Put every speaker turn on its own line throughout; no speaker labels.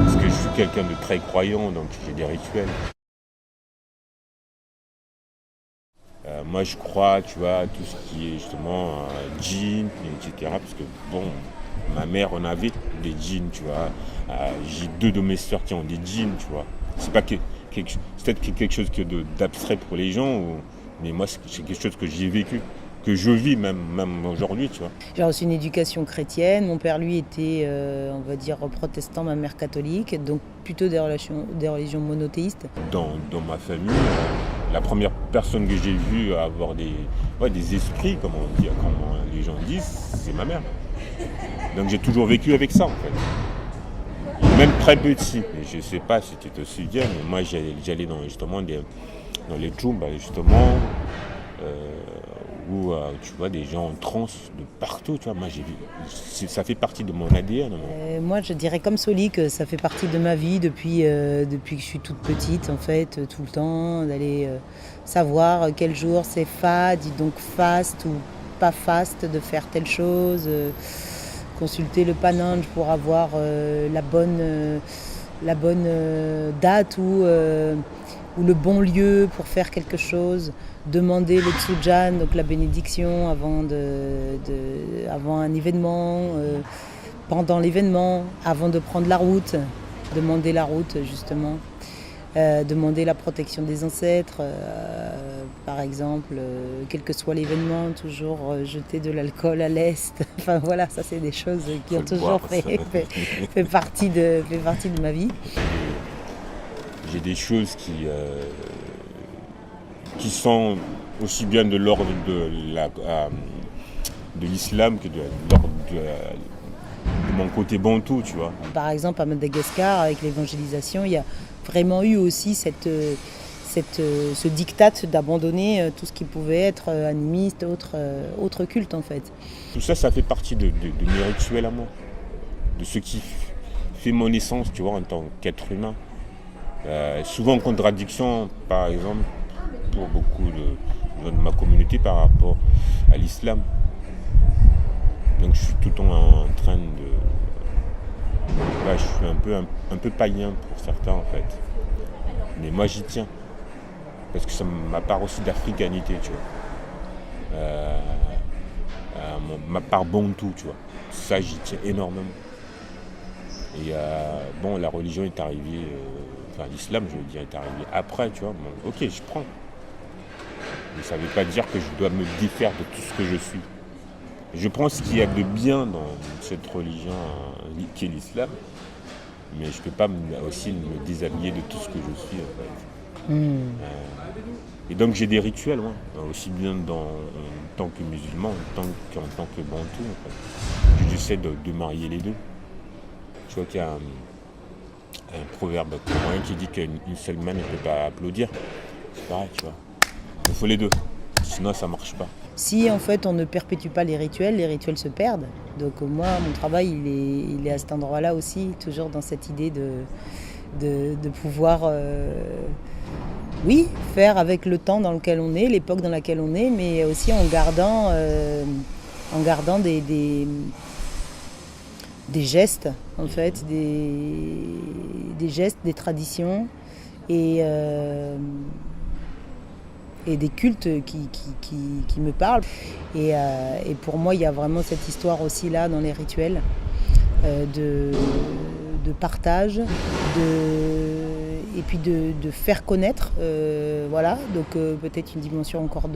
Parce que je suis quelqu'un de très croyant, donc j'ai des rituels. Moi, je crois, tu vois, tout ce qui est justement djinn, etc. Parce que, bon, ma mère en avait des djinns, tu vois. J'ai deux de mes sœurs qui ont des djinns, tu vois. C'est pas c'est peut-être quelque chose d'abstrait pour les gens, mais moi, c'est quelque chose que j'ai vécu, que je vis même aujourd'hui, tu vois.
J'ai reçu une éducation chrétienne. Mon père, lui, était, on va dire, protestant, ma mère catholique, donc plutôt des religions monothéistes.
Dans ma famille, la première personne que j'ai vue avoir des esprits, comme les gens disent, c'est ma mère. Donc j'ai toujours vécu avec ça en fait. Même très petit, je ne sais pas si tu te souviens, mais moi j'allais dans les Tchoumbas justement, où tu vois des gens en transe de partout, tu vois. Moi ça fait partie de mon ADN.
Moi, je dirais comme Soli que ça fait partie de ma vie depuis que je suis toute petite, en fait, tout le temps, d'aller savoir quel jour c'est fade, donc fast ou pas fast, de faire telle chose, consulter le Paninge pour avoir la bonne date ou le bon lieu pour faire quelque chose, demander le Tsujan, donc la bénédiction avant un événement, pendant l'événement, avant de prendre la route, demander la route justement, demander la protection des ancêtres, par exemple, quel que soit l'événement, toujours jeter de l'alcool à l'est. Enfin voilà, ça c'est des choses qui
Faut
ont
le
toujours
boire, ça.
fait partie de ma vie.
J'ai des choses qui sont aussi bien de l'ordre de l'islam que de l'ordre de mon côté bantou, tu vois.
Par exemple, à Madagascar, avec l'évangélisation, il y a vraiment eu aussi ce diktat d'abandonner tout ce qui pouvait être animiste, autre culte en fait.
Tout ça, ça fait partie de mes rituels à moi, de ce qui fait mon essence, tu vois, en tant qu'être humain. Souvent en contradiction, par exemple, pour beaucoup de ma communauté par rapport à l'islam. Donc je suis tout le temps en train de... Ouais, je suis un peu païen pour certains en fait. Mais moi j'y tiens. Parce que ça ma part aussi d'africanité, tu vois. Ma part bantou, tu vois. Ça j'y tiens énormément. Et bon, la religion est arrivée, enfin l'islam je veux dire est arrivé après, tu vois. Bon, ok, je prends. Mais ça ne veut pas dire que je dois me défaire de tout ce que je suis. Je prends ce qu'il y a de bien dans cette religion qui est l'islam, mais je ne peux pas aussi me déshabiller de tout ce que je suis. En fait. Et donc j'ai des rituels, ouais, aussi bien en tant que musulman qu'en tant que bantou. En fait. J'essaie de marier les deux. Je vois qu'il y a un proverbe comorien qui dit qu'une seule main ne peut pas applaudir. C'est pareil, tu vois. Il faut les deux, sinon ça ne marche pas.
Si en fait on ne perpétue pas les rituels se perdent. Donc moi, mon travail, il est à cet endroit-là aussi, toujours dans cette idée de pouvoir, oui, faire avec le temps dans lequel on est, l'époque dans laquelle on est, mais aussi en gardant des gestes, en fait, des gestes, des traditions et des cultes qui me parlent. Et pour moi, il y a vraiment cette histoire aussi là dans les rituels de partage, et puis de faire connaître. Voilà, donc peut-être une dimension encore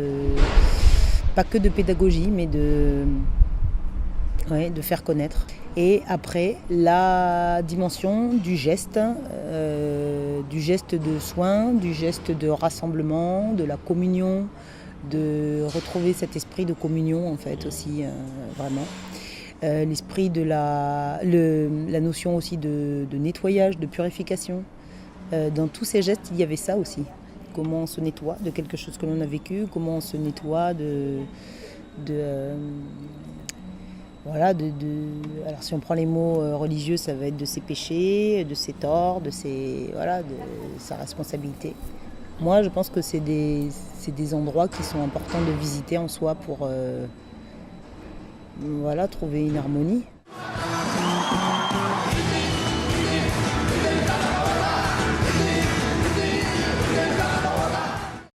pas que de pédagogie, mais de faire connaître. Et après, la dimension du geste de soin, du geste de rassemblement, de la communion, de retrouver cet esprit de communion en fait aussi, vraiment. L'esprit de la notion aussi de nettoyage, de purification. Dans tous ces gestes, il y avait ça aussi. Comment on se nettoie de quelque chose que l'on a vécu, comment on se nettoie voilà, alors si on prend les mots religieux, ça va être de ses péchés, de ses torts, de sa responsabilité. Moi, je pense que c'est des endroits qui sont importants de visiter en soi pour trouver une harmonie.